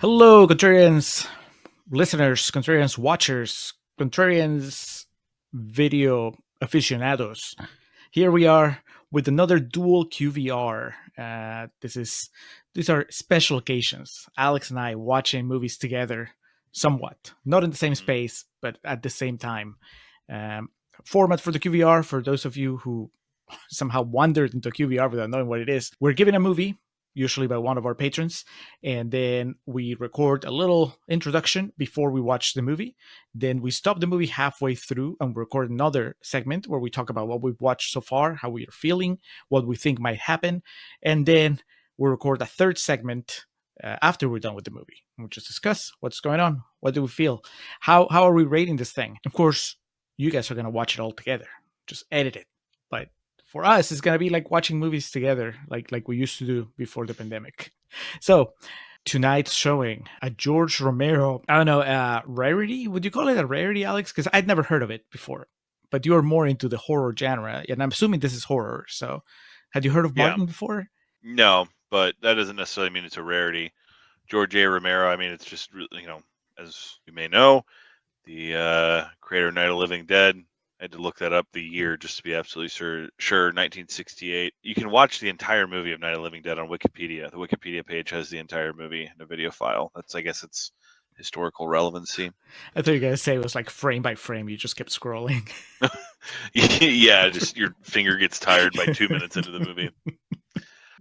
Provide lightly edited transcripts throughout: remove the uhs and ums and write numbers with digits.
Hello, Contrarians listeners, Contrarians watchers, Contrarians video aficionados. Here we are with another dual QVR. These are special occasions. Alex and I watching movies together, somewhat not in the same Mhm. space, but at the same time. Um, Format for the QVR for those of you who somehow wandered into QVR without knowing what it is. We're given a movie, usually by one of our patrons, and then we record a little introduction before we watch the movie. Then we stop the movie halfway through and record another segment where we talk about what we've watched so far, how we are feeling, what we think might happen, and then we record a third segment after we're done with the movie. We'll just discuss what's going on, what do we feel, how are we rating this thing. Of course, you guys are gonna watch it all together, just edit it, but for us it's going to be like watching movies together like we used to do before the pandemic. So tonight's showing a George Romero, I don't know, rarity, would you call it a rarity, Alex? Because I'd never heard of it before, but you're more into the horror genre and I'm assuming this is horror. So had you heard of Yeah, Martin before? no, but that doesn't necessarily mean it's a rarity. George A. Romero, I mean, it's just, as you may know, the creator of Night of the Living Dead. I had to look that up, the year, just to be absolutely sure 1968. You can watch the entire movie of Night of the Living Dead on Wikipedia. The Wikipedia page has the entire movie in a video file. I guess, it's historical relevancy. I thought you were going to say it was like frame by frame, you just kept scrolling. Yeah, just your finger gets tired by 2 minutes into the movie.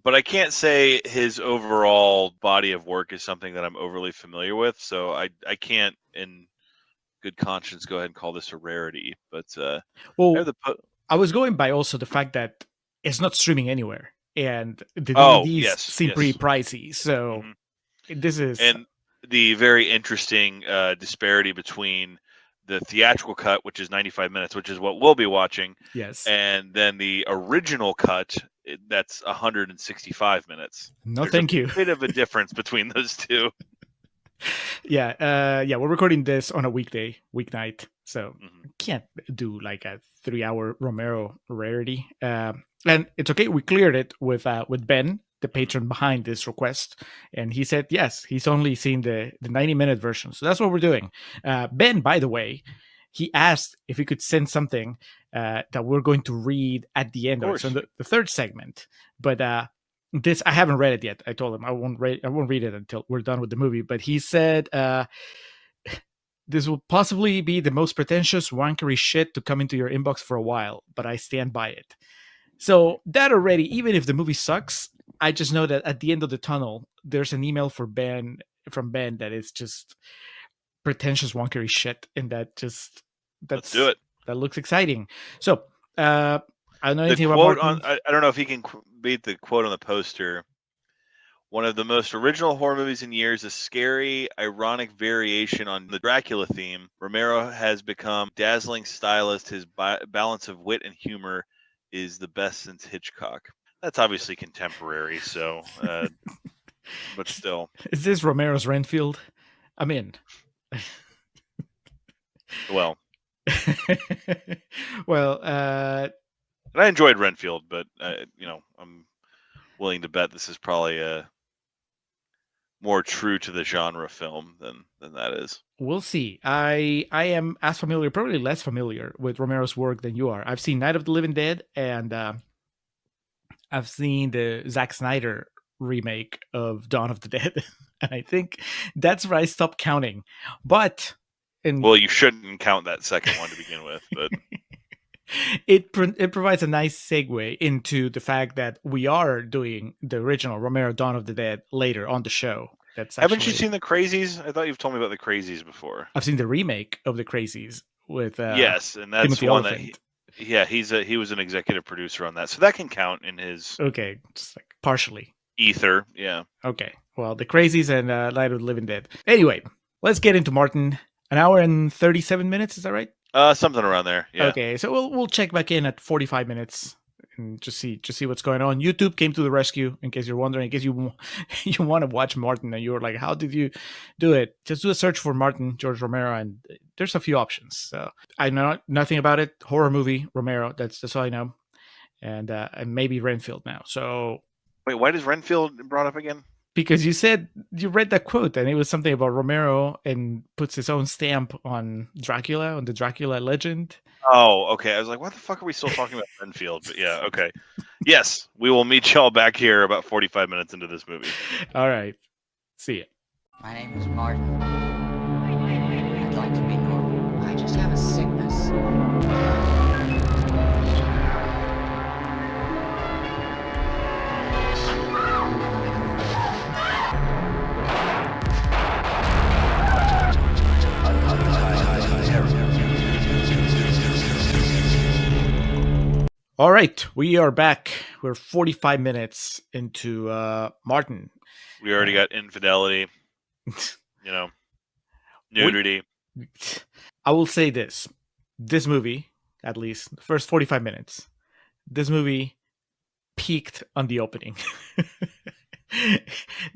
But I can't say his overall body of work is something that I'm overly familiar with, so I can't, in good conscience, go ahead and call this a rarity. But I Well, have the I was going by also the fact that it's not streaming anywhere and the oh, DVDs yes, seem pretty yes. pricey. So Hmm. this is And the very interesting disparity between the theatrical cut, which is 95 minutes, which is what we'll be watching, yes. and then the original cut, that's 165 minutes. No, There's a thank you. bit of a difference between those two. Yeah. We're recording this on a weeknight, so Hmm. can't do like a 3 hour Romero rarity. And it's okay. We cleared it with Ben, the Hmm. patron behind this request, and he said yes, he's only seen the 90-minute version, so that's what we're doing. Ben, by the way, he asked if he could send something that we're going to read at the Of end of it, so in course. the third segment. But this I haven't read it yet. I told him I won't read it until we're done with the movie. But he said this will possibly be the most pretentious wankery shit to come into your inbox for a while, but I stand by it. So that already, even if the movie sucks, I just know that at the end of the tunnel, there's an email for Ben from Ben that is just pretentious wankery shit, and Let's do that's it. that looks exciting. So I don't know The anything about quote on, Martin. I don't know if he can beat the quote on the poster. One of the most original horror movies in years, a scary, ironic variation on the Dracula theme. Romero has become dazzling stylist. His balance of wit and humor is the best since Hitchcock. That's obviously contemporary, so, but still. Is this Romero's Renfield? I'm in. Well, Well, and I enjoyed Renfield, but, I'm willing to bet this is probably more true to the genre film than that is. we'll see. I am as familiar, probably less familiar with Romero's work than you are. I've seen Night of the Living Dead, and I've seen the Zack Snyder remake of Dawn of the Dead. And I think that's where I stopped counting. But in Well, you shouldn't count that second one to begin with, but it provides a nice segue into the fact that we are doing the original Romero Dawn of the Dead later on the show. That's haven't you actually seen The Crazies? I thought you've told me about The Crazies before. I've seen the remake of the Crazies with Yes, and that's Timothy one that Oliphant. yeah, he was an executive producer on that, so that can count in his Okay, just like partially. ether. Yeah. Okay, well, the Crazies and Night of the Living Dead. Anyway, let's get into Martin. An hour and 37 minutes. Is that right? Something around there. Yeah. Okay, so we'll check back in at 45 minutes and just see what's going on. YouTube came to the rescue, in case you're wondering. In case you you want to watch Martin and you're like, how did you do it? Just do a search for Martin George Romero, and there's a few options. So I know nothing about it. Horror movie Romero. That's all I know, and maybe Renfield now. So Wait, why does Renfield brought up again? Because you said you read that quote and it was something about Romero and puts his own stamp on Dracula, on the Dracula legend. Oh, okay. I was like, what the fuck are we still talking about Renfield? But yeah, okay. Yes, we will meet y'all back here about 45 minutes into this movie. All right. See ya. My name is Martin. I'd like to be normal. I just have a sickness. All right, we are back. We're 45 minutes into Martin. We already got infidelity, nudity. I will say this. This movie, at least the first 45 minutes, this movie peaked on the opening.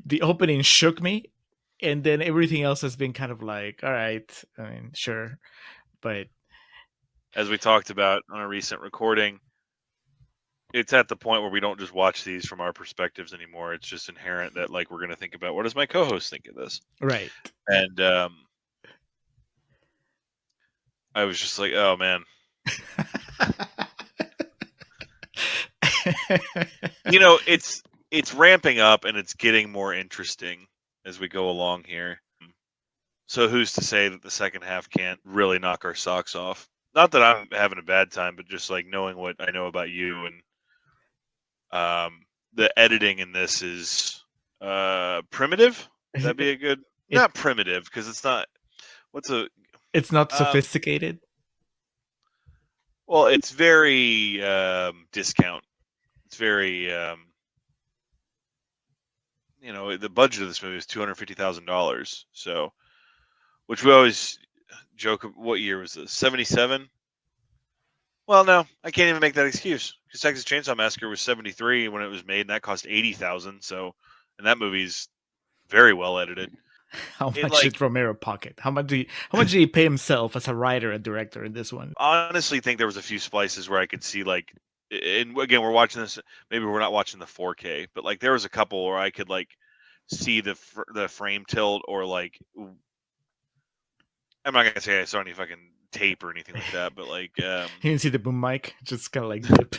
The opening shook me, and then everything else has been kind of like, all right, I mean, sure. But as we talked about on a recent recording, it's at the point where we don't just watch these from our perspectives anymore. It's just inherent that like we're going to think about what does my co-host think of this, right. And I was just like, oh man. It's ramping up and it's getting more interesting as we go along here. So who's to say that the second half can't really knock our socks off? Not that I'm having a bad time, but just like knowing what I know about you, and the editing in this is primitive. That'd be a good, not primitive because it's not. It's not sophisticated. Well, it's very discount. It's very the budget of this movie is $250,000. So, which we always joke. What year was this? 1977. Well, no, I can't even make that excuse because Texas Chainsaw Massacre was 1973 when it was made, and that cost $80,000. So, and that movie's very well edited. How much did Romero pocket? How much did he pay himself as a writer and director in this one? I honestly think there was a few splices where I could see like, and again, we're watching this. Maybe we're not watching the 4K, but like there was a couple where I could like see the frame tilt, or like I'm not gonna say I saw any fucking tape or anything like that, but like you didn't see the boom mic, just kind of like dip.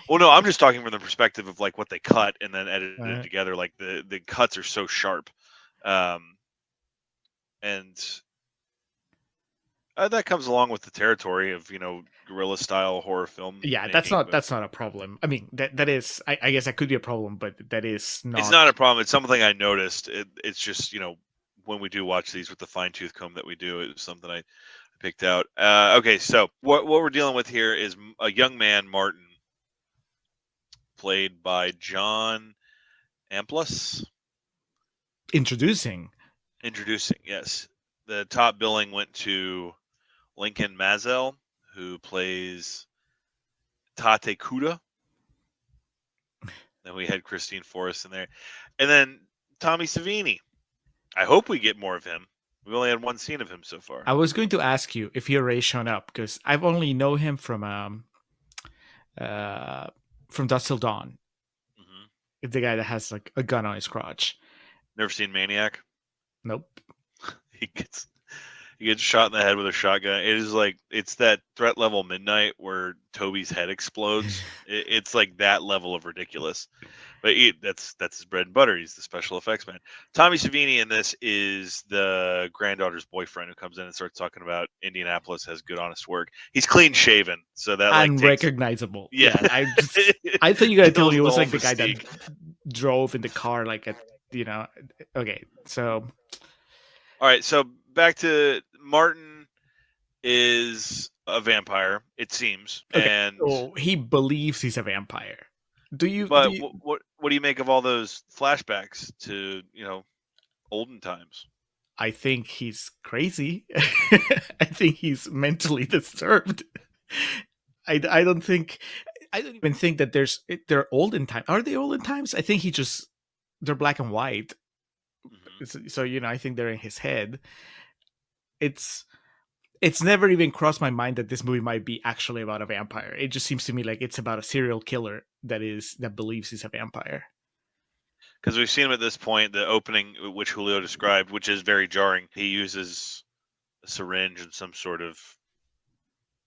Well, no, I'm just talking from the perspective of like what they cut and then edited together. Like the cuts are so sharp, and that comes along with the territory of guerrilla style horror film. Yeah, that's not a problem. I mean, that is, I guess that could be a problem, but that is not. It's not a problem. It's something I noticed. It's just when we do watch these with the fine tooth comb that we do, it was something I picked out. Okay, so what we're dealing with here is a young man, Martin, played by John Amplas. Introducing, yes. The top billing went to Lincoln Mazel, who plays Tate Kuda. Then we had Christine Forrest in there. And then Tommy Savini. I hope we get more of him. We've only had one scene of him so far. I was going to ask you if he already shown up, because I've only know him from Dusk Till Dawn. Mm-hmm. The guy that has like a gun on his crotch. Never seen Maniac? Nope. He gets shot in the head with a shotgun. It is like, it's that Threat Level Midnight where Toby's head explodes. It's like that level of ridiculous. But that's his bread and butter. He's the special effects man. Tommy Savini in this is the granddaughter's boyfriend who comes in and starts talking about Indianapolis has good, honest work. He's clean shaven, so that like unrecognizable. Yeah, I thought you gotta tell me it was like the guy that drove in the car, like Okay, so all right, so back to Martin is a vampire, it seems, okay, and so he believes he's a vampire. But what do you make of all those flashbacks to olden times? I think he's crazy. I think he's mentally disturbed. I don't even think that they're olden times. Are they olden times? I think they're black and white. Mm-hmm. So I think they're in his head. It's never even crossed my mind that this movie might be actually about a vampire. It just seems to me like it's about a serial killer that believes he's a vampire. because we've seen him at this point. The opening, which Julio described, which is very jarring. He uses a syringe and some sort of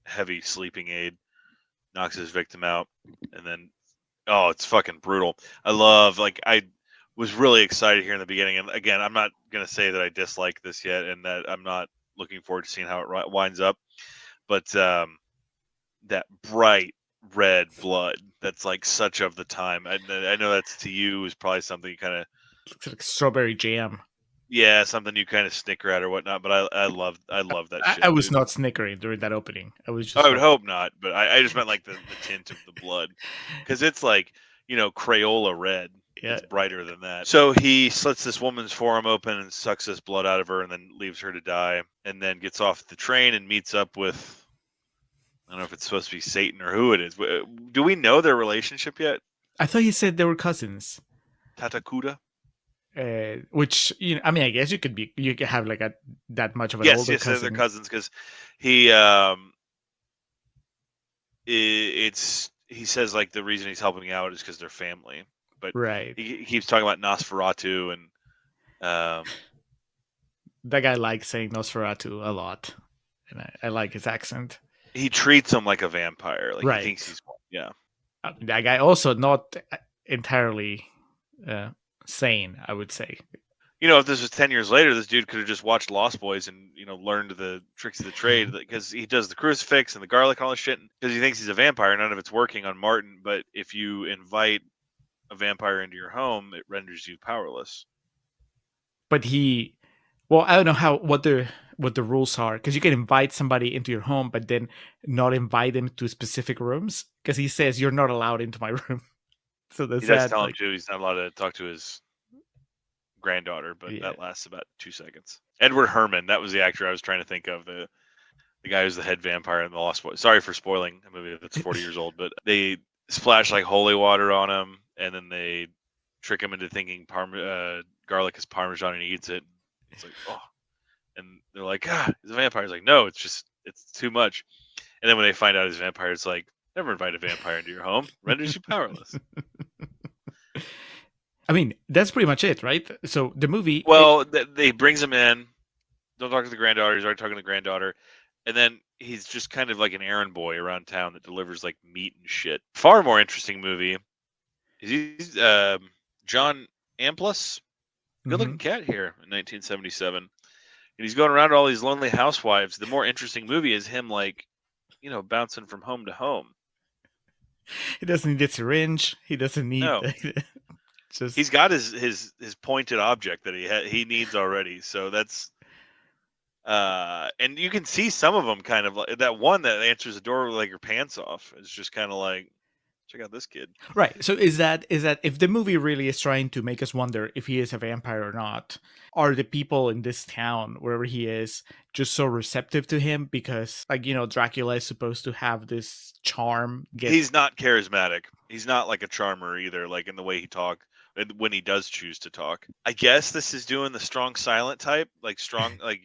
heavy sleeping aid, knocks his victim out, and then it's fucking brutal. I was really excited here in the beginning, and again, I'm not gonna say that I dislike this yet, and that I'm not looking forward to seeing how it winds up, but that bright red blood that's like such of the time. I know that's to you is probably something you kind of Looks like strawberry jam. something you kind of snicker at or whatnot. But I love that shit. I was dude. not snickering during that opening. I was just. I would hope not, but I just meant like the tint of the blood, because it's like Crayola red. Yeah. It's brighter than that. So he slits this woman's forearm open and sucks this blood out of her, and then leaves her to die, and then gets off the train and meets up with. I don't know if it's supposed to be Satan or who it is. Do we know their relationship yet? I thought he said they were cousins. Tatakuda? Which I mean, I guess you could have like that much of an yes, older cousin. Yes, they're cousins, because he he says like the reason he's helping out is because they're family, but right. He keeps talking about Nosferatu, and that guy likes saying Nosferatu a lot, and I like his accent. He treats him like a vampire, like right. He thinks he's that guy also not entirely sane, I would say. If this was 10 years later, this dude could have just watched Lost Boys and learned the tricks of the trade, because he does the crucifix and the garlic and all this shit, because he thinks he's a vampire. None of it's working on Martin, but if you invite a vampire into your home, it renders you powerless. But I don't know what the rules are, because you can invite somebody into your home, but then not invite them to specific rooms, because he says you're not allowed into my room. So he does tell him too. He's not allowed to talk to his granddaughter, but that lasts about 2 seconds. Edward Herrmann, that was the actor I was trying to think of, the guy who's the head vampire in the Lost Boys. Sorry for spoiling a movie that's 40 years old, but they splash like holy water on him, and then they trick him into thinking garlic is Parmesan, and he eats it. It's like, oh, and they're like, he's a vampire. He's like, no, it's too much. And then when they find out he's a vampire, it's like, never invite a vampire into your home. Renders you powerless. I mean, that's pretty much it, right? So the movie... Well, they brings him in. Don't talk to the granddaughter. He's already talking to the granddaughter. And then he's just kind of like an errand boy around town that delivers like meat and shit. Far more interesting movie. He's John Amplas. Good-looking cat here in 1977. And he's going around to all these lonely housewives. The more interesting movie is him, like, bouncing from home to home. He doesn't need a syringe. He doesn't need... No. He's got his pointed object that he needs already. So that's... and you can see some of them kind of like... That one that answers the door with, like, her pants off. It's just kind of like... Check out this kid. Right. So is that if the movie really is trying to make us wonder if he is a vampire or not, are the people in this town, wherever he is, just so receptive to him because, like, Dracula is supposed to have this charm? He's not charismatic. He's not like a charmer either, like in the way he talks, when he does choose to talk. I guess this is doing the strong silent type, like strong, like,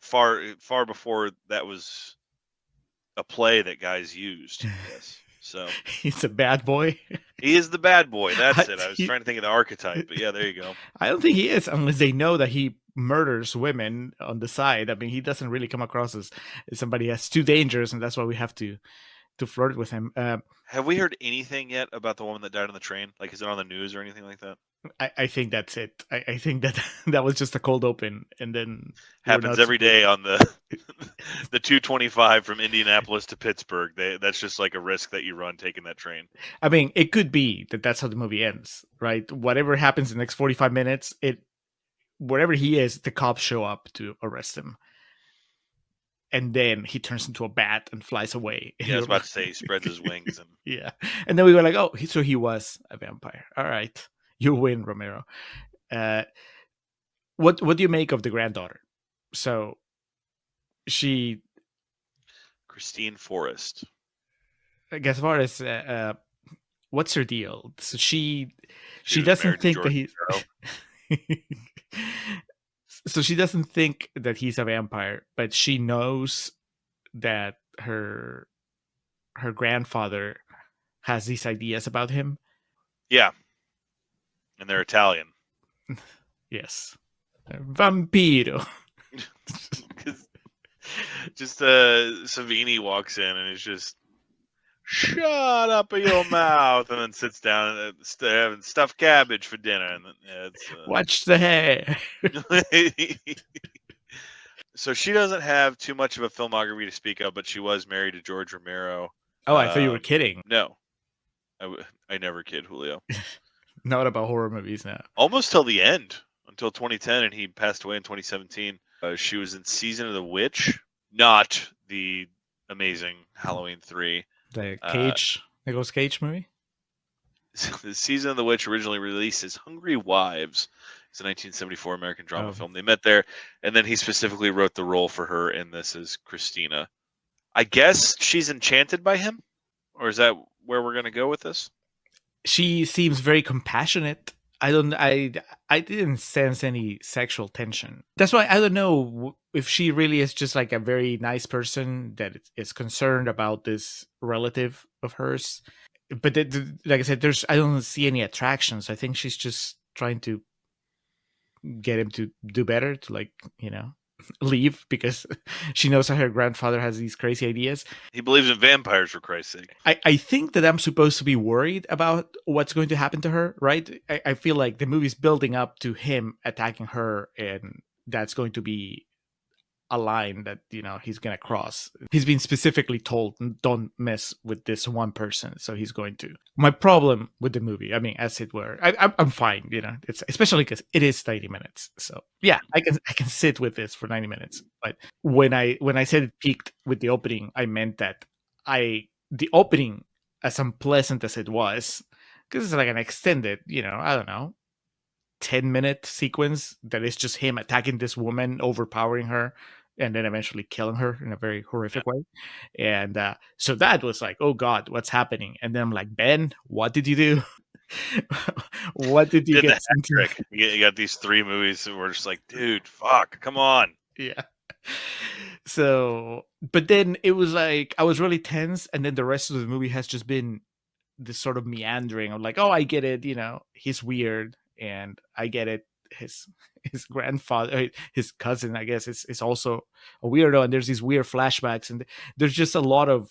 far before that was a play that guys used. Yes. So he's a bad boy. He is the bad boy. That's it. I was trying to think of the archetype, but yeah, there you go. I don't think he is, unless they know that he murders women on the side. I mean, he doesn't really come across as somebody that's too dangerous, and that's why we have to flirt with him. Have we heard anything yet about the woman that died on the train? Like, is it on the news or anything like that? I think that's it. I think that was just a cold open, and then happens every day on the 225 from Indianapolis to Pittsburgh. That's just like a risk that you run taking that train. I mean, it could be that's how the movie ends, right? Whatever happens in the next 45 minutes, wherever he is, the cops show up to arrest him. And then he turns into a bat and flies away. Yeah, I was about to say he spreads his wings. And... yeah. And then we were like, oh, so he was a vampire. All right. You win, Romero. What do you make of the granddaughter? So Christine Forrest. Like, as far as what's her deal? So she doesn't think that he's so she doesn't think that he's a vampire, but she knows that her grandfather has these ideas about him. Yeah. and they're Italian. Yes. Vampiro. Just Savini walks in and is just, shut up in your mouth, and then sits down and having stuffed cabbage for dinner. And it's Watch the hair. So she doesn't have too much of a filmography to speak of, but she was married to George Romero. Oh, I thought you were kidding. No, I never kid, Julio. Not about horror movies now. Almost till the end, until 2010, and he passed away in 2017. She was in Season of the Witch, not the amazing Halloween 3. The Nicolas Cage movie? The Season of the Witch originally released as Hungry Wives. It's a 1974 American drama film. They met there, and then he specifically wrote the role for her in this as Christina. I guess she's enchanted by him? Or is that where we're going to go with this? She seems very compassionate. I didn't sense any sexual tension. That's why I don't know if she really is just like a very nice person that is concerned about this relative of hers. But like I said, I don't see any attractions. I think she's just trying to get him to do better, to like, leave, because she knows that her grandfather has these crazy ideas. He believes in vampires, for Christ's sake. I think that I'm supposed to be worried about what's going to happen to her, right? I feel like the movie's building up to him attacking her, and that's going to be a line that, he's going to cross. He's been specifically told, don't mess with this one person, so he's going to. My problem with the movie, I mean, as it were, I'm fine, it's especially because it is 90 minutes. So yeah, I can sit with this for 90 minutes. But when I said it peaked with the opening, I meant that the opening, as unpleasant as it was, because it's like an extended, I don't know, 10-minute sequence that is just him attacking this woman, overpowering her, and then eventually killing her in a very horrific way. And so that was like, oh God, what's happening? And then I'm like, Ben, what did you do? What did you get into? You got these 3 movies and we're just like, dude, fuck, come on. Yeah. So, but then it was like, I was really tense. And then the rest of the movie has just been this sort of meandering of like, oh, I get it. He's weird. And I get it. His grandfather, his cousin, I guess, is also a weirdo, and there's these weird flashbacks, and there's just a lot of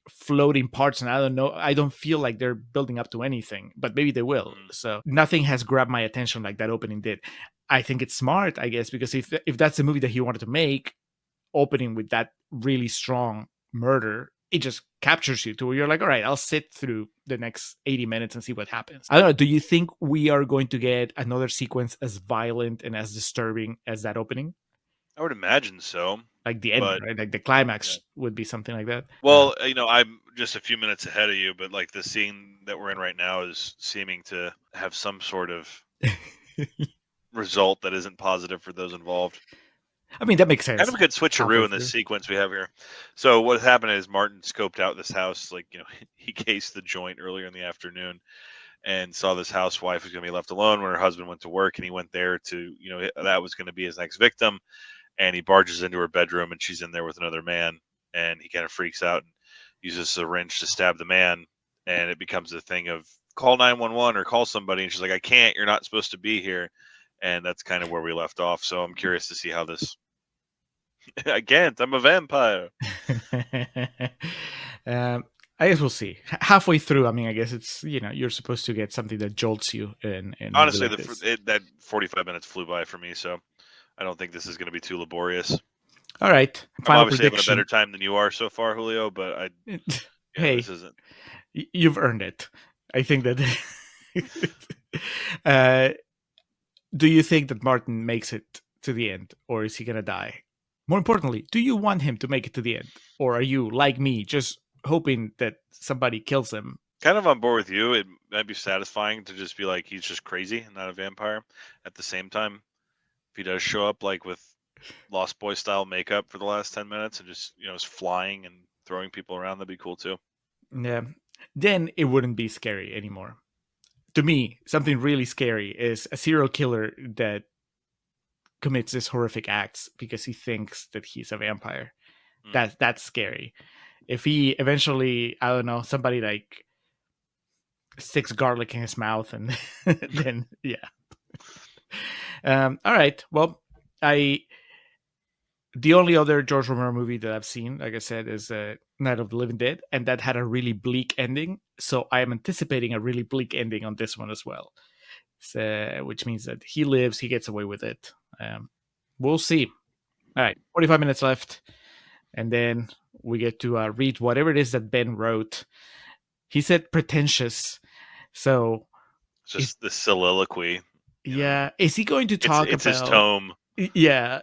floating parts, and I don't feel like they're building up to anything, but maybe they will. So nothing has grabbed my attention like that opening did. I think it's smart, I guess, because if that's the movie that he wanted to make, opening with that really strong murder, it just captures you to where you're like, all right, I'll sit through the next 80 minutes and see what happens. I don't know. Do you think we are going to get another sequence as violent and as disturbing as that opening? I would imagine so. Like the ending, right? Like the climax would be something like that. Well, I'm just a few minutes ahead of you, but like the scene that we're in right now is seeming to have some sort of result that isn't positive for those involved. I mean, that makes sense. Kind of a good switcheroo in this sequence we have here. So what happened is Martin scoped out this house, like, he cased the joint earlier in the afternoon and saw this housewife was going to be left alone when her husband went to work, and he went there to, that was going to be his next victim. And he barges into her bedroom, and she's in there with another man, and he kind of freaks out and uses a syringe to stab the man. And it becomes a thing of call 911 or call somebody. And she's like, I can't, you're not supposed to be here. And that's kind of where we left off. So I'm curious to see how this, I can't, I'm a vampire. I guess we'll see. Halfway through, I mean, I guess it's, you're supposed to get something that jolts you. And honestly, that 45 minutes flew by for me. So I don't think this is going to be too laborious. All right. I'm obviously having a better time than you are so far, Julio, but hey, this isn't. You've earned it. I think that. Do you think that Martin makes it to the end, or is he going to die? More importantly, do you want him to make it to the end? Or are you, like me, just hoping that somebody kills him? Kind of on board with you. It might be satisfying to just be like, he's just crazy and not a vampire. At the same time, if he does show up like with Lost Boy style makeup for the last 10 minutes and just, is flying and throwing people around, that'd be cool too. Yeah. Then it wouldn't be scary anymore. To me, something really scary is a serial killer that commits these horrific acts because he thinks that he's a vampire. That's scary. If he eventually, I don't know, somebody like sticks garlic in his mouth, and then yeah. All right. Well, the only other George Romero movie that I've seen, like I said, is Night of the Living Dead, and that had a really bleak ending. So I am anticipating a really bleak ending on this one as well. So, which means that he lives, he gets away with it. We'll see. All right, 45 minutes left, and then we get to read whatever it is that Ben wrote. He said pretentious, so It's just the soliloquy. Yeah, is he going to talk it's about his tome? Yeah,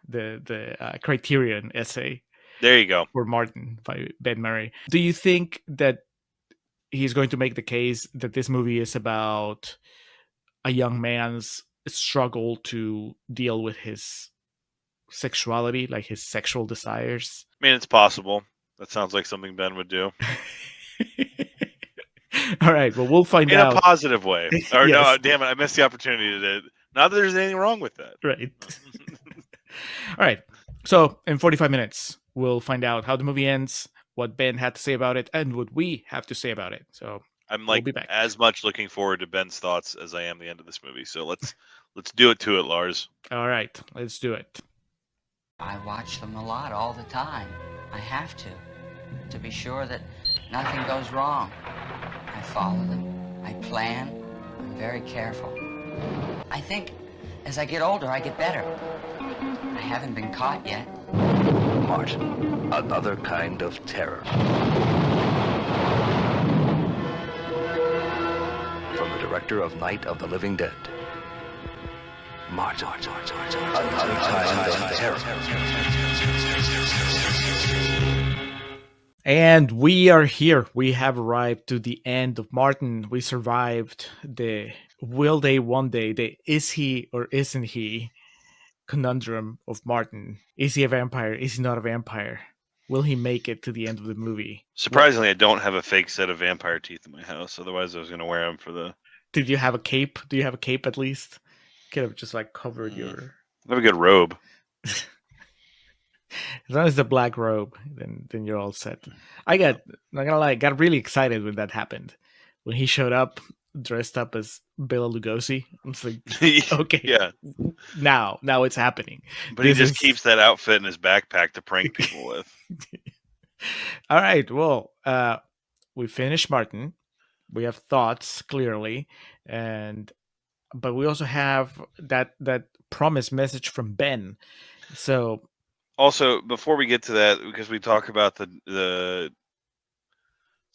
the Criterion essay. There you go. For Martin by Ben Murray. Do you think that he's going to make the case that this movie is about a young man's struggle to deal with his sexuality, like his sexual desires? I mean, it's possible. That sounds like something Ben would do. All right, well, we'll find out. In a positive way. Or Yes. no, damn it, I missed the opportunity to. Not that there's anything wrong with that. Right. All right. So in 45 minutes, we'll find out how the movie ends, what Ben had to say about it, and what we have to say about it. So I'm we'll like be back. as much looking forward to Ben's thoughts as I am the end of this movie. So let's do it to it, Lars. All right, let's do it. I watch them a lot, all the time. I have to be sure that nothing goes wrong. I follow them. I plan. I'm very careful. I think as I get older, I get better. I haven't been caught yet. Martin, another kind of terror. From the director of Night of the Living Dead. Martin, another kind of terror. And we are here. We have arrived to the end of Martin. We survived the will they, one day, the is he or isn't he conundrum of Martin. Is he a vampire? Is he not a vampire? Will he make it to the end of the movie? Surprisingly, I don't have a fake set of vampire teeth in my house. Otherwise, I was going to wear them for the... Did you have a cape? Do you have a cape at least? Could have just like covered your... I have a good robe. As long as the black robe, then you're all set. I'm not gonna lie, got really excited when that happened. When he showed up dressed up as Bela Lugosi, I was like, okay, Yeah. Now it's happening. But he just keeps that outfit in his backpack to prank people with. All right, well, we finished Martin. We have thoughts clearly, but we also have that promise message from Ben. So. Also, before we get to that, because we talk about the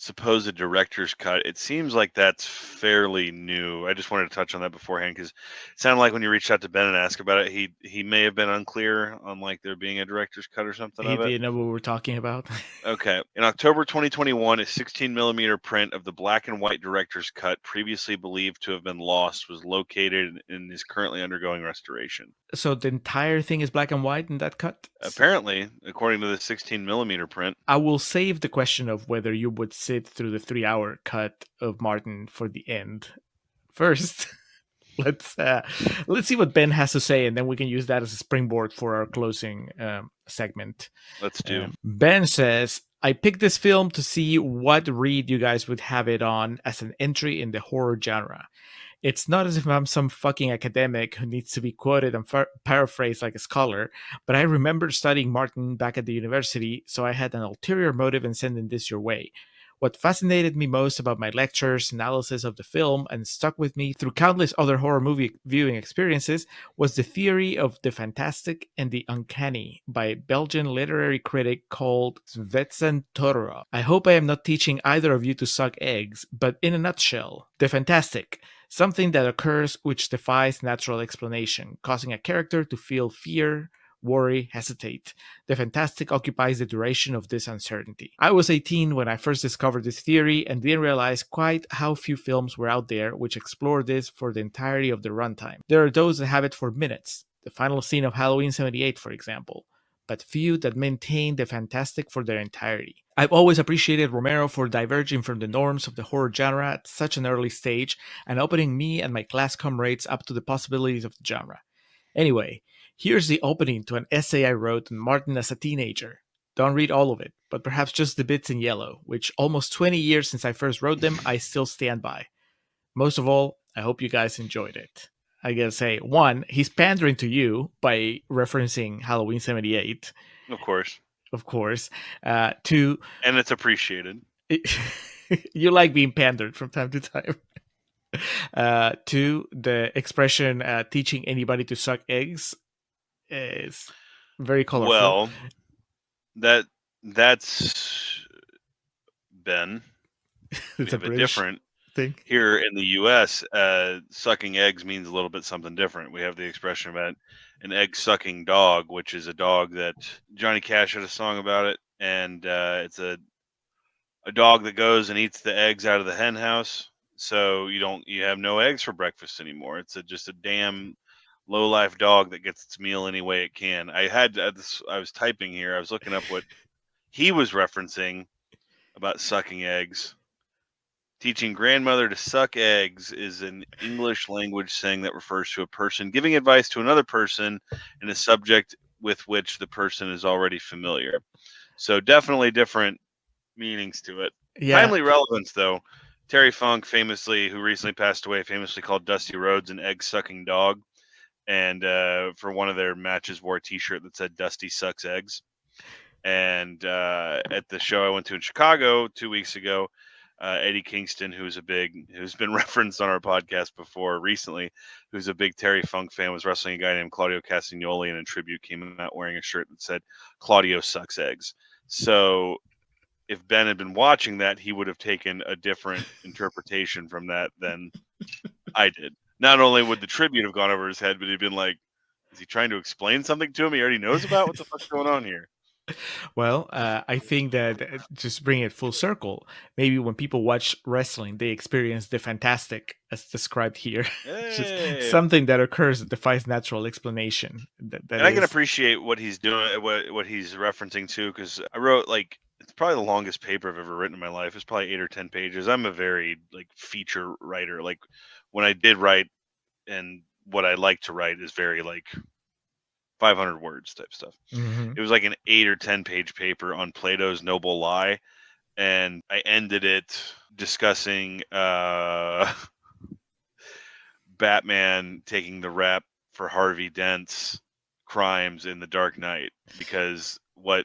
supposed director's cut, it seems like that's fairly new. I just wanted to touch on that beforehand because it sounded like when you reached out to Ben and asked about it, he may have been unclear on like there being a director's cut or something. He didn't know what we were talking about. Okay. In October 2021, a 16mm print of the black and white director's cut, previously believed to have been lost, was located and is currently undergoing restoration. So the entire thing is black and white in that cut? Apparently, according to the 16mm print. I will save the question of whether you would sit through the 3-hour cut of Martin for the end. First, let's see what Ben has to say, and then we can use that as a springboard for our closing segment. Let's do. Ben says, I picked this film to see what read you guys would have it on as an entry in the horror genre. It's not as if I'm some fucking academic who needs to be quoted and paraphrased like a scholar, but I remember studying Martin back at the university, so I had an ulterior motive in sending this your way. What fascinated me most about my lectures, analysis of the film, and stuck with me through countless other horror movie viewing experiences was the theory of the fantastic and the uncanny by Belgian literary critic called Svetsen Torra. I hope I am not teaching either of you to suck eggs, but in a nutshell, the fantastic, something that occurs which defies natural explanation, causing a character to feel fear, worry, hesitate. The fantastic occupies the duration of this uncertainty. I was 18 when I first discovered this theory and didn't realize quite how few films were out there which explore this for the entirety of their runtime. There are those that have it for minutes, the final scene of Halloween 78 for example, but few that maintain the fantastic for their entirety. I've always appreciated Romero for diverging from the norms of the horror genre at such an early stage and opening me and my class comrades up to the possibilities of the genre. Anyway, here's the opening to an essay I wrote on Martin as a teenager. Don't read all of it, but perhaps just the bits in yellow, which almost 20 years since I first wrote them, I still stand by. Most of all, I hope you guys enjoyed it. I gotta say, one, he's pandering to you by referencing Halloween 78, Of course. of course. Two, And it's appreciated. you like being pandered from time to time. Two, the expression teaching anybody to suck eggs is very colorful. Well, that's Ben. We It's a have a British different thing. here in the U.S. Sucking eggs means a little bit something different. We have the expression about an egg-sucking dog, which is a dog that Johnny Cash had a song about it, and it's a dog that goes and eats the eggs out of the hen house. So you have no eggs for breakfast anymore. It's just a damn low life dog that gets its meal any way it can. I was typing here. I was looking up what he was referencing about sucking eggs. Teaching grandmother to suck eggs is an English language saying that refers to a person giving advice to another person in a subject with which the person is already familiar. So definitely different meanings to it. Yeah. Timely relevance, though. Terry Funk, who recently passed away, famously called Dusty Rhodes an egg-sucking dog, and for one of their matches wore a T-shirt that said "Dusty sucks eggs." And at the show I went to in Chicago 2 weeks ago, Eddie Kingston, who's been referenced on our podcast before recently, who's a big Terry Funk fan, was wrestling a guy named Claudio Castagnoli, and in tribute came out wearing a shirt that said "Claudio sucks eggs." So if Ben had been watching that, he would have taken a different interpretation from that than I did. Not only would the tribute have gone over his head, but he'd been like, is he trying to explain something to him he already knows about? What the fuck's going on here? Well, I think that just bring it full circle. Maybe when people watch wrestling, they experience the fantastic, as described here. Just something that occurs that defies natural explanation. And I can appreciate what he's doing, what he's referencing too, because I wrote it's probably the longest paper I've ever written in my life. It's probably 8 or 10 pages. I'm a very feature writer. Like when I did write, and what I like to write is very 500 words type stuff. Mm-hmm. It was like an 8 or 10 page paper on Plato's Noble Lie, and I ended it discussing Batman taking the rap for Harvey Dent's crimes in The Dark Knight, because what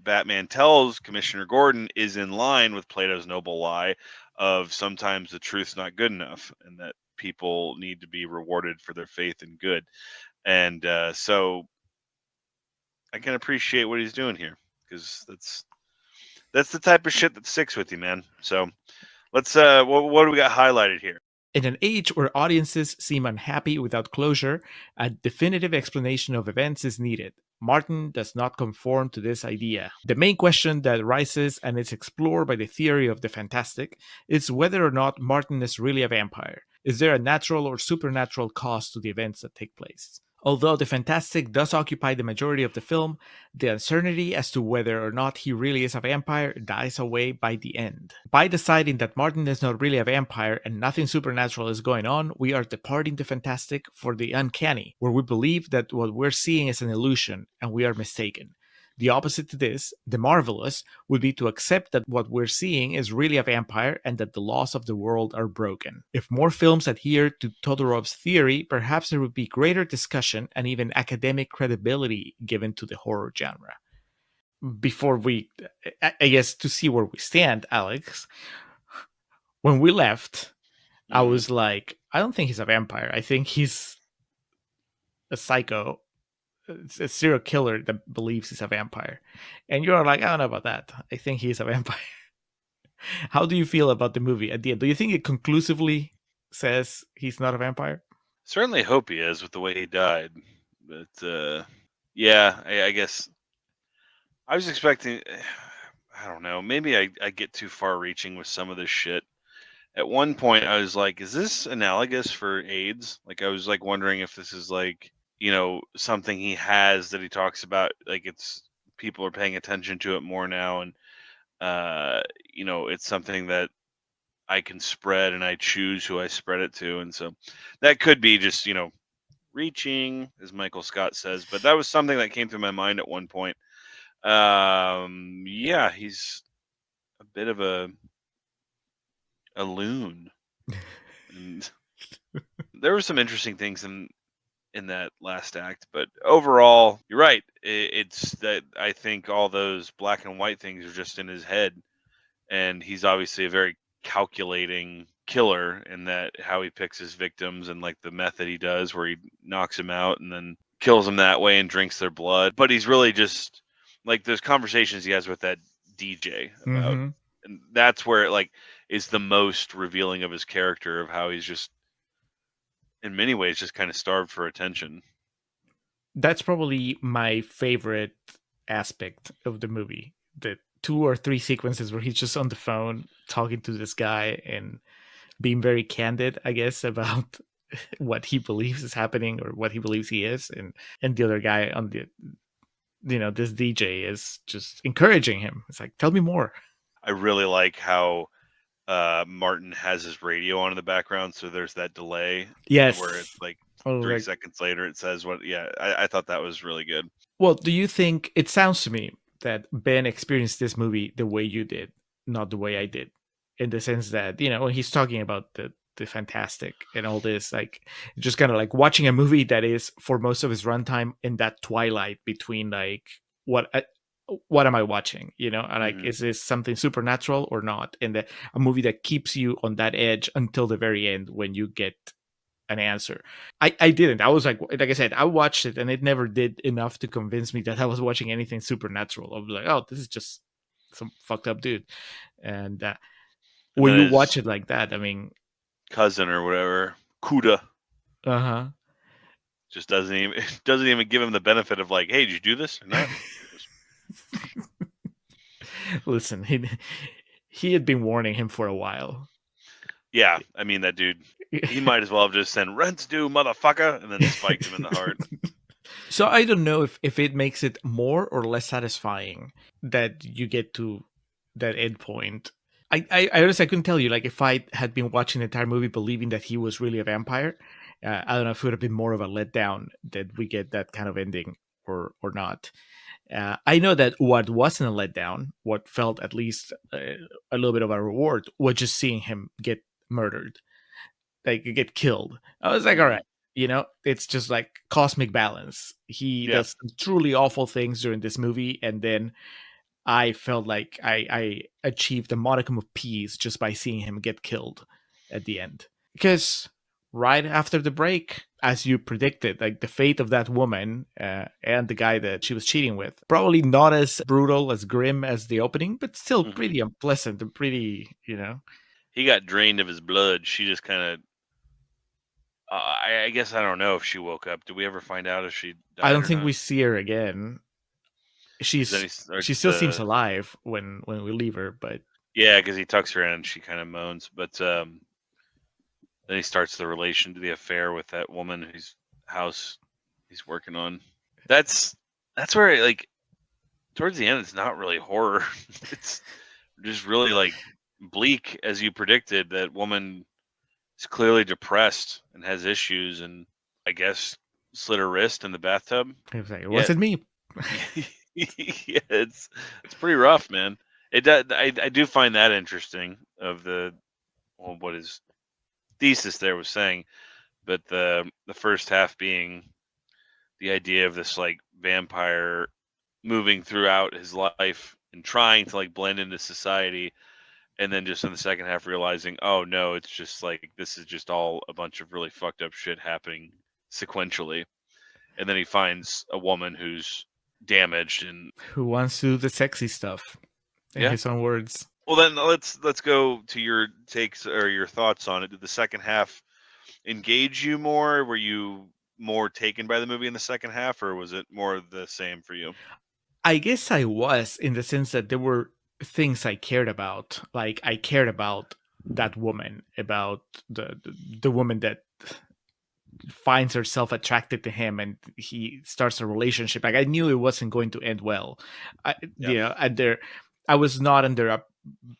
Batman tells Commissioner Gordon is in line with Plato's Noble Lie of sometimes the truth's not good enough and that people need to be rewarded for their faith in good. And so I can appreciate what he's doing here, because that's the type of shit that sticks with you, man. So let's what do we got highlighted here? In an age where audiences seem unhappy without closure, a definitive explanation of events is needed. Martin does not conform to this idea. The main question that rises and is explored by the theory of the fantastic is whether or not Martin is really a vampire. Is there a natural or supernatural cause to the events that take place? Although the fantastic does occupy the majority of the film, the uncertainty as to whether or not he really is a vampire dies away by the end. By deciding that Martin is not really a vampire and nothing supernatural is going on, we are departing the fantastic for the uncanny, where we believe that what we're seeing is an illusion and we are mistaken. The opposite to this, the marvelous, would be to accept that what we're seeing is really a vampire and that the laws of the world are broken. If more films adhere to Todorov's theory, perhaps there would be greater discussion and even academic credibility given to the horror genre. Before I guess, to see where we stand, Alex, when we left, I was like, I don't think he's a vampire. I think he's a psycho. It's a serial killer that believes he's a vampire. And you're like, I don't know about that. I think he's a vampire. How do you feel about the movie at the end? Do you think it conclusively says he's not a vampire? Certainly hope he is with the way he died. But yeah, I guess I was expecting, I don't know, maybe I get too far reaching with some of this shit. At one point I was like, is this analogous for AIDS? Like I was wondering if this is something he has that he talks about, it's people are paying attention to it more now, and it's something that I can spread and I choose who I spread it to. And so that could be just reaching, as Michael Scott says, but that was something that came through my mind at one point. Yeah, he's a bit of a loon, and there were some interesting things in that last act, but overall, you're right. It's that I think all those black and white things are just in his head, and he's obviously a very calculating killer in that how he picks his victims and like the method he does where he knocks him out and then kills them that way and drinks their blood. But he's really just like those conversations he has with that DJ about, Mm-hmm. and that's where it like is the most revealing of his character, of how he's just in many ways just kind of starved for attention. That's probably my favorite aspect of the movie. The 2 or 3 sequences where he's just on the phone talking to this guy and being very candid, I guess, about what he believes is happening or what he believes he is, and the other guy on the, this DJ is just encouraging him. It's like, tell me more. I really like how Martin has his radio on in the background, so there's that delay Yes. where it's like Oh, 3 like, seconds later it says what. Yeah, I thought that was really good. well, do you think it sounds to me that Ben experienced this movie the way you did, not the way I did, in the sense that, when he's talking about the fantastic and all this, like just kind of like watching a movie that is for most of his runtime in that twilight between like what am I watching, and like, Mhm. is this something supernatural or not, and a movie that keeps you on that edge until the very end when you get an answer. I didn't. I was like I said, I watched it and it never did enough to convince me that I was watching anything supernatural. I was like, oh, this is just some fucked up dude. And And when then you his watch it like that, I mean, cousin or whatever, Kuda, uh just doesn't even doesn't even give him the benefit of like, hey, did you do this or not? listen, he had been warning him for a while. Yeah, I mean that dude. He might as well have just sent rent's due, motherfucker, and then spiked him in the heart. So I don't know if it makes it more or less satisfying that you get to that end point. I honestly, I couldn't tell you. Like, if I had been watching the entire movie believing that he was really a vampire, I don't know if it would have been more of a letdown that we get that kind of ending or not. I know that what wasn't a letdown, what felt at least a little bit of a reward, was just seeing him get murdered, like get killed. I was like, all Mhm. right, it's just like cosmic balance. He Yeah, does some truly awful things during this movie, and then I felt like I achieved a modicum of peace just by seeing him get killed at the end. Because right after the break, as you predicted, like the fate of that woman and the guy that she was cheating with, probably not as brutal, as grim as the opening, but still Mhm. pretty unpleasant and pretty, He got drained of his blood. She just kind of. I guess I don't know if she woke up. Did we ever find out if she I died don't or think not? we see her again. Because then She's he she starts. still seems alive when we leave her, but Yeah, because he tucks her in and she kind of moans. But then he starts the affair with that woman whose house he's working on. That's where like towards the end, it's not really horror. It's just really like bleak, as you predicted. That woman is clearly depressed and has issues, and I guess slit her wrist in the bathtub. I was like, it Yeah, wasn't me. yeah, it's pretty rough, man. I do find that interesting of what his thesis there was saying, but the first half being the idea of this like vampire moving throughout his life and trying to like blend into society, and then just in the second half realizing, oh no, it's just like this is just all a bunch of really fucked up shit happening sequentially, and then he finds a woman who's damaged and Who wants to do the sexy stuff? In yeah. his own words. Well, then let's go to your takes or your thoughts on it. Did the second half engage you more? Were you more taken by the movie in the second half, or was it more of the same for you? I guess I was, in the sense that there were things I cared about. Like, I cared about that woman, about the woman that finds herself attracted to him and he starts a relationship. Like, I knew it wasn't going to end well. Yeah. I was not under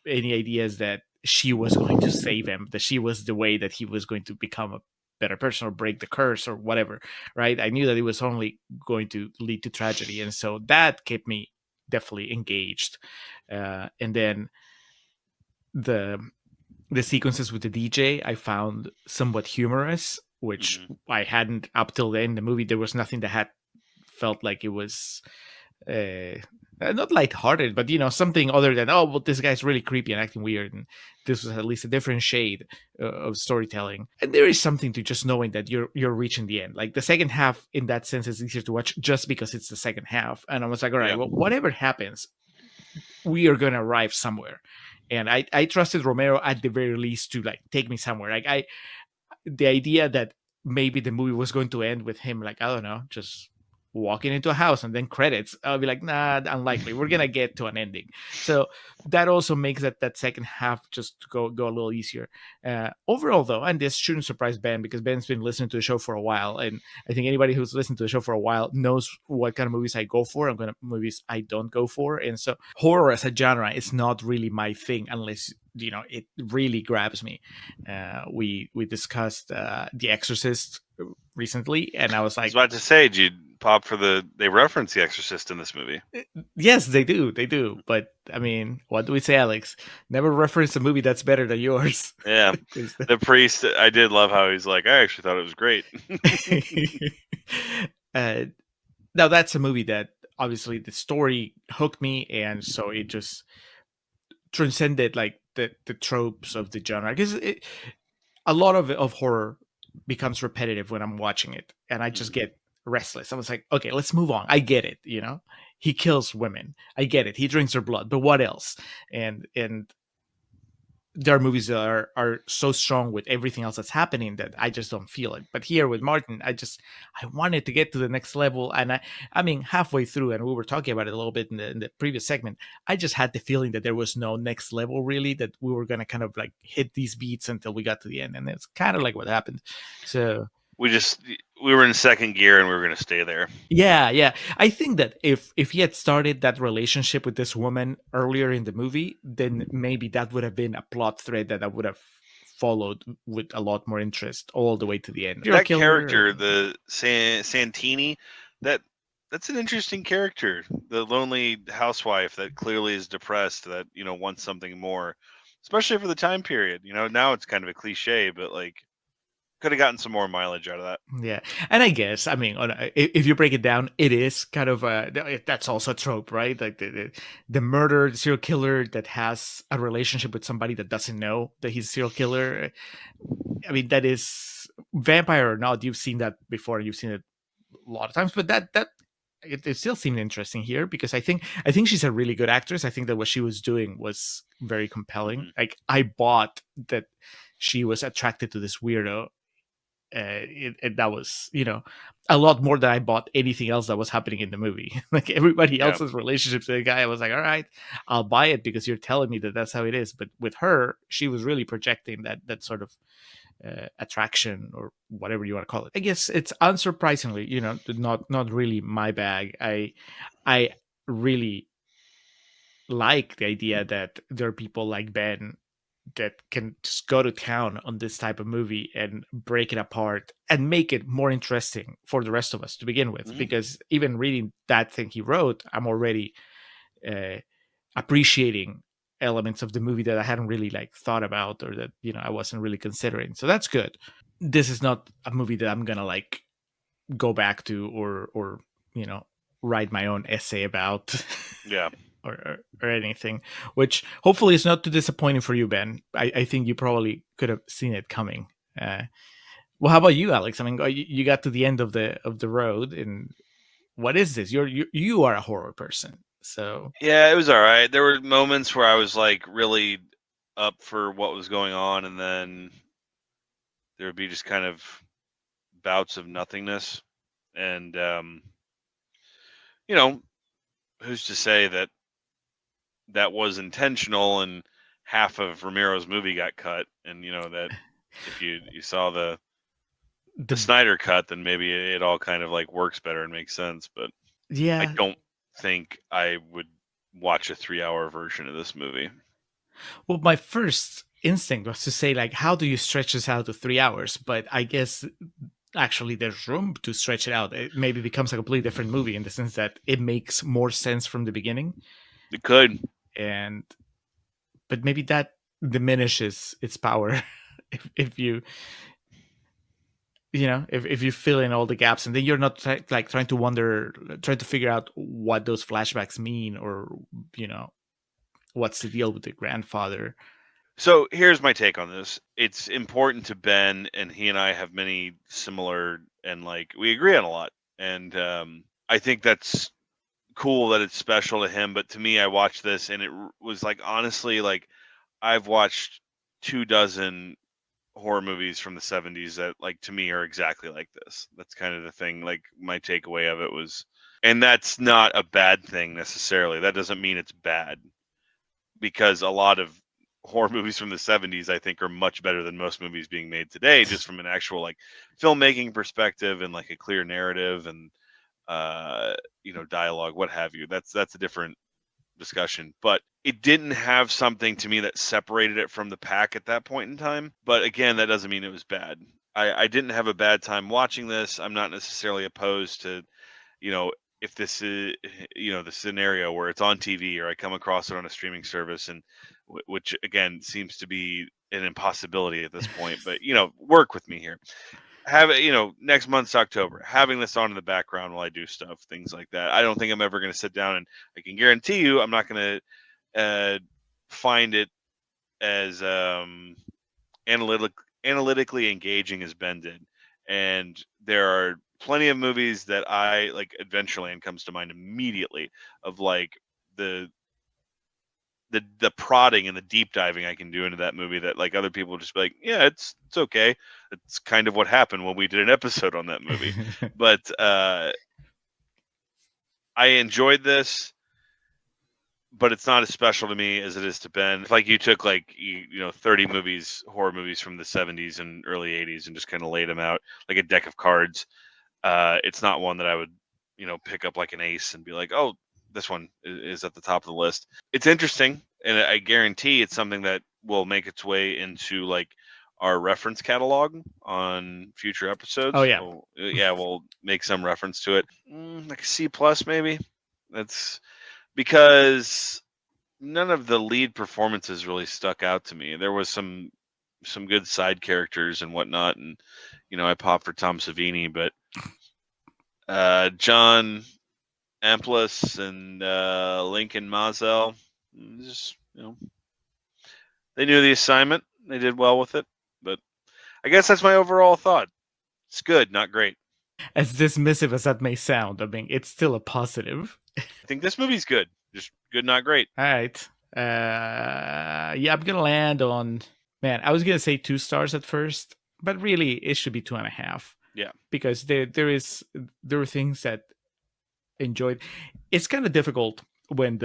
any ideas that she was going to save him, that she was the way that he was going to become a better person or break the curse or whatever, right? I knew that it was only going to lead to tragedy, and so that kept me definitely engaged. And then the sequences with the DJ I found somewhat humorous, which I hadn't up till then. In the movie, there was nothing that had felt like it was not lighthearted, but something other than, oh well, this guy's really creepy and acting weird, and this was at least a different shade of storytelling. And there is something to just knowing that you're reaching the end. Like the second half, in that sense, is easier to watch just because it's the second half. And I was like, all right, well, whatever happens, we are gonna arrive somewhere. And I trusted Romero at the very least to like take me somewhere. Like the idea that maybe the movie was going to end with him, like, I don't know, just walking into a house and then credits, I'll be like, nah, unlikely. We're gonna get to an ending. So that also makes that second half just go a little easier. Overall, though, and this shouldn't surprise Ben because Ben's been listening to the show for a while, and I think anybody who's listened to the show for a while knows what kind of movies I go for and what movies I don't go for. And so horror as a genre is not really my thing unless it really grabs me. We discussed The Exorcist recently, and I was like, I was about to say, did you pop for they reference The Exorcist in this movie? Yes, they do. But I mean, what do we say, Alex? Never reference a movie that's better than yours. Yeah. The priest, I did love how he's like, I actually thought it was great. Now that's a movie that obviously the story hooked me, and so it just transcended like the tropes of the genre, because a lot of horror becomes repetitive when I'm watching it, and I just get restless. I was like, okay, let's move on. I get it, he kills women, I get it, he drinks their blood, but what else? And there are movies that are so strong with everything else that's happening that I just don't feel it. But here with Martin, I wanted to get to the next level. And I mean, halfway through, and we were talking about it a little bit in the previous segment, I just had the feeling that there was no next level really, that we were going to kind of like hit these beats until we got to the end. And it's kind of like what happened. So we were in second gear and we were going to stay there. Yeah. I think that if he had started that relationship with this woman earlier in the movie, then maybe that would have been a plot thread that I would have followed with a lot more interest all the way to the end. That character, the Santini, that's an interesting character. The lonely housewife that clearly is depressed, that wants something more, especially for the time period. Now it's kind of a cliche, but like, could have gotten some more mileage out of that. Yeah. And I guess, I mean, if you break it down, it is kind of that's also a trope, right? Like the murderer, the serial killer that has a relationship with somebody that doesn't know that he's a serial killer. I mean, that is, vampire or not, you've seen that before. You've seen it a lot of times, but it still seemed interesting here because I think she's a really good actress. I think that what she was doing was very compelling. Like, I bought that she was attracted to this weirdo. That was, a lot more than I bought anything else that was happening in the movie. Like everybody else's relationships with the guy, I was like, all right, I'll buy it because you're telling me that that's how it is. But with her, she was really projecting that sort of attraction, or whatever you want to call it. I guess it's unsurprisingly, not really my bag. I really like the idea that there are people like Ben that can just go to town on this type of movie and break it apart and make it more interesting for the rest of us to begin with. Because even reading that thing he wrote, I'm already appreciating elements of the movie that I hadn't really like thought about, or that I wasn't really considering. So that's good. This is not a movie that I'm gonna like go back to or write my own essay about. Yeah. Or anything, which hopefully is not too disappointing for you, Ben. I think you probably could have seen it coming. Well, how about you, Alex? I mean, you got to the end of the road, and what is this? You are a horror person, so yeah, it was all right. There were moments where I was like really up for what was going on, and then there would be just kind of bouts of nothingness, and who's to say that was intentional and half of Romero's movie got cut, and that if you saw the Snyder cut, then maybe it all kind of like works better and makes sense. But yeah, I don't think I would watch a 3-hour version of this movie. Well, my first instinct was to say, like, how do you stretch this out to 3 hours? But I guess actually there's room to stretch it out. It maybe becomes a completely different movie in the sense that it makes more sense from the beginning, It could. and but maybe that diminishes its power if you if you fill in all the gaps, and then you're not like trying to figure out what those flashbacks mean, or what's the deal with the grandfather. So here's my take on this. It's important to Ben, and he and I have many similar, and like we agree on a lot. And I think that's cool that it's special to him. But to me, I watched this, and it was like, honestly, like I've watched 24 horror movies from the 70s that, like, to me are exactly like this. That's kind of the thing. Like, my takeaway of it was, and that's not a bad thing necessarily. That doesn't mean it's bad, because a lot of horror movies from the 70s I think are much better than most movies being made today, just from an actual like filmmaking perspective and like a clear narrative and dialogue, what have you. That's a different discussion, but it didn't have something to me that separated it from the pack at that point in time. But again, that doesn't mean it was bad. I didn't have a bad time watching this. I'm not necessarily opposed to, if this is, the scenario where it's on TV or I come across it on a streaming service, and which again seems to be an impossibility at this point, but work with me here. Have it, next month's October, having this on in the background while I do stuff, things like that. I don't think I'm ever going to sit down, and I can guarantee you I'm not going to find it as analytically engaging as Ben did. And there are plenty of movies that I like. Adventureland comes to mind immediately, of like the prodding and the deep diving I can do into that movie, that like other people just be like, yeah, it's okay. It's kind of what happened when we did an episode on that movie. But I enjoyed this, but it's not as special to me as it is to Ben. If like you took like 30 horror movies from the 70s and early 80s, and just kind of laid them out like a deck of cards, it's not one that I would pick up like an ace and be like, oh, this one is at the top of the list. It's interesting, and I guarantee it's something that will make its way into like our reference catalog on future episodes. Oh yeah. We'll make some reference to it. Like a C plus maybe. That's because none of the lead performances really stuck out to me. There was some good side characters and whatnot, and I popped for Tom Savini, but John Amplis and Lincoln Mazel, just they knew the assignment. They did well with it, but I guess that's my overall thought. It's good, not great. As dismissive as that may sound, I mean, it's still a positive. I think this movie's good, just good, not great. All right. Yeah, I'm gonna land on, man, I was gonna say 2 stars at first, but really it should be 2.5. Yeah, because there are things that enjoyed. It's kind of difficult when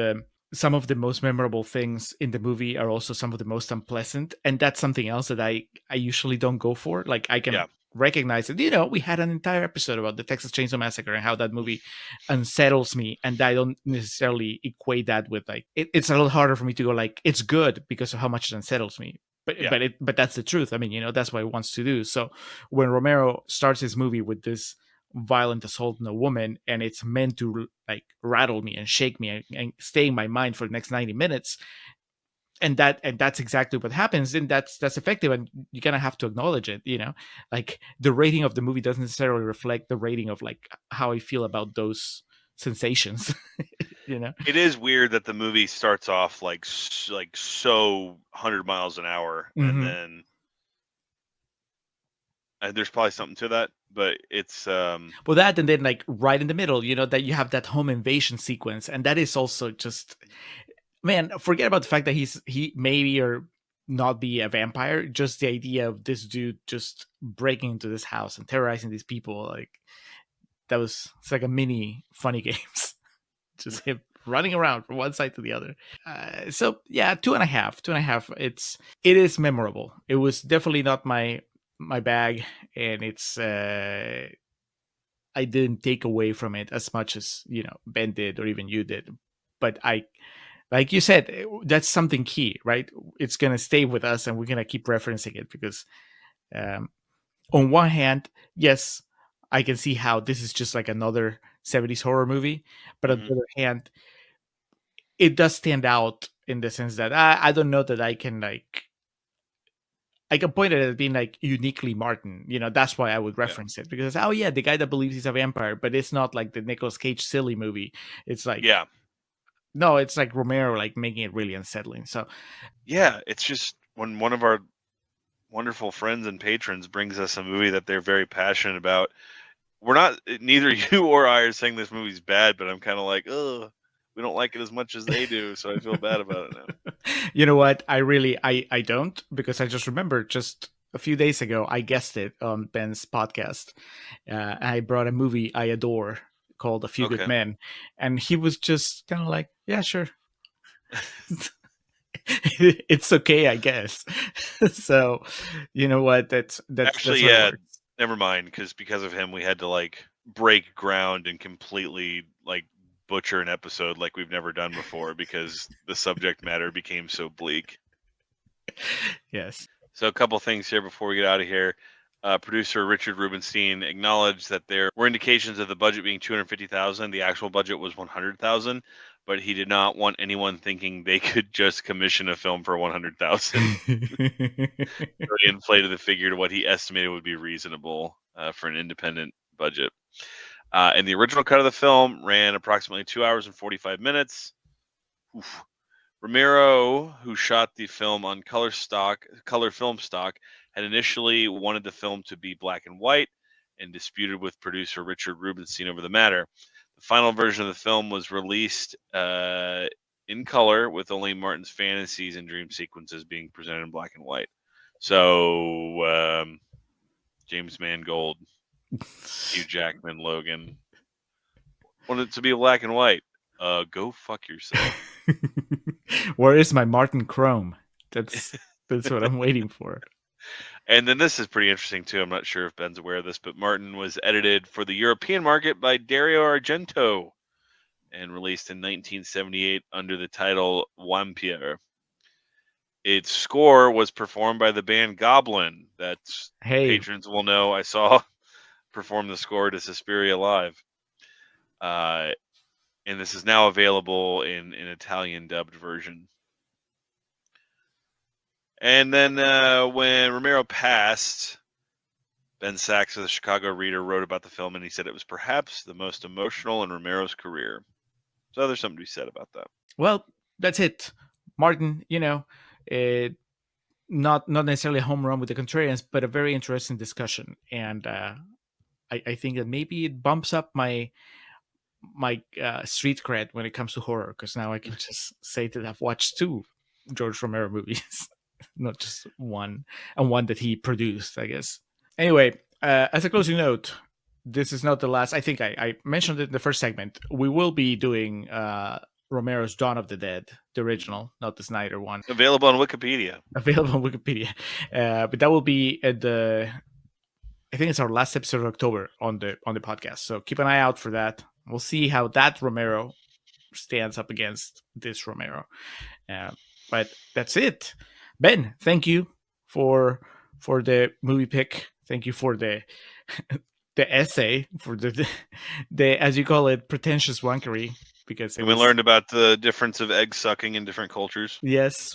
some of the most memorable things in the movie are also some of the most unpleasant, and that's something else that I usually don't go for. Like, I can recognize it. We had an entire episode about the Texas Chainsaw Massacre and how that movie unsettles me, and I don't necessarily equate that with like it's a little harder for me to go like it's good because of how much it unsettles me. But that's the truth. I mean, that's what it wants to do. So when Romero starts his movie with this violent assault on a woman, and it's meant to like rattle me and shake me and stay in my mind for the next 90 minutes, and that's exactly what happens, then that's effective, and you're gonna have to acknowledge it. Like, the rating of the movie doesn't necessarily reflect the rating of like how I feel about those sensations. It is weird that the movie starts off like so 100 miles an hour, and then there's probably something to that, but it's well, that, and then like right in the middle, that you have that home invasion sequence, and that is also just, man, forget about the fact that he maybe or not be a vampire. Just the idea of this dude just breaking into this house and terrorizing these people, like it's like a mini Funny Games. Just him running around from one side to the other. So yeah, 2.5. It is memorable. It was definitely not my bag, and it's I didn't take away from it as much as Ben did, or even you did. But like you said, that's something key, right? It's gonna stay with us, and we're gonna keep referencing it because on one hand, yes, I can see how this is just like another 70s horror movie, but on Mhm. the other hand, it does stand out in the sense that I don't know that I can point at it as being like uniquely Martin. That's why I would Yeah. reference it, because oh yeah, the guy that believes he's a vampire, but it's not like the Nicolas Cage silly movie. It's like Yeah. no, it's like Romero like making it really unsettling. So Yeah. It's just when one of our wonderful friends and patrons brings us a movie that they're very passionate about. We're not, neither you or I are saying this movie's bad, but I'm kind of like, oh, we don't like it as much as they do, so I feel bad about it now. you know what? I don't, because I just remember just a few days ago I guessed it on Ben's podcast. I brought a movie I adore called A Few Good Okay. Men, and he was just kind of like, "Yeah, sure, it's okay, I guess." So, you know what? That's Actually, how it yeah, works. never mind, because of him, we had to like break ground and completely like butcher an episode like we've never done before because the subject matter became so bleak. Yes. So a couple things here before we get out of here. Producer Richard Rubenstein acknowledged that there were indications of the budget being $250,000. The actual budget was $100,000, but he did not want anyone thinking they could just commission a film for $100,000. So he inflated the figure to what he estimated would be reasonable for an independent budget. And the original cut of the film ran approximately 2 hours and 45 minutes. Oof. Romero, who shot the film on color film stock, had initially wanted the film to be black and white and disputed with producer Richard Rubenstein over the matter. The final version of the film was released in color, with only Martin's fantasies and dream sequences being presented in black and white. So, James Mangold, Hugh Jackman, Logan wanted it to be black and white. Go fuck yourself. Where is my Martin Chrome? That's what I'm waiting for. And then this is pretty interesting too. I'm not sure if Ben's aware of this, but Martin was edited for the European market by Dario Argento and released in 1978 under the title Vampire. Its score was performed by the band Goblin. That's Hey, patrons will know. I saw perform the score to Suspiria live. And this is now available in an Italian dubbed version. And then when Romero passed, Ben Sachs of the Chicago Reader wrote about the film, and he said it was perhaps the most emotional in Romero's career. So there's something to be said about that. well, that's it. Martin, not necessarily a home run with the Contrarians, but a very interesting discussion. And I think that maybe it bumps up my street cred when it comes to horror, because now I can just say that I've watched 2 George Romero movies, not just one, and one that he produced, I guess. Anyway, as a closing note, this is not the last. I think I mentioned it in the first segment. We will be doing Romero's Dawn of the Dead, the original, not the Snyder one. Available on Wikipedia. Available on Wikipedia. But that will be at I think it's our last episode of October on the podcast. So keep an eye out for that. We'll see how that Romero stands up against this Romero. But that's it. Ben, thank you for the movie pick. Thank you for the essay, for the as you call it, pretentious wankery, because we learned about the difference of egg sucking in different cultures. Yes,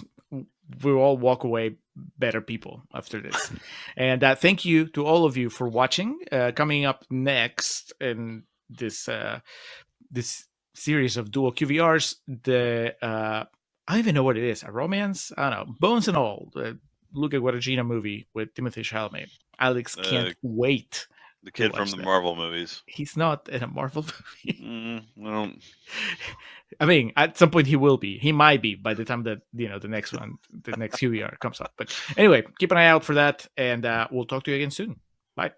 we'll all walk away better people after this. And thank you to all of you for watching. Coming up next in this this series of dual QVRs, the I don't even know what it is. A romance? I don't know. Bones and all. Luca Guadagnino movie with Timothée Chalamet. Alex can't wait. The kid from the Marvel movies. He's not in a Marvel movie. Well, I mean, at some point he will be. He might be by the time that the next one, the next QVR comes up. But anyway, keep an eye out for that, and we'll talk to you again soon. Bye.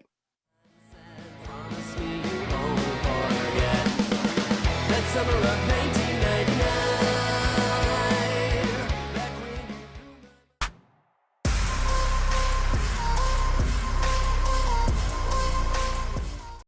That summer of 1999.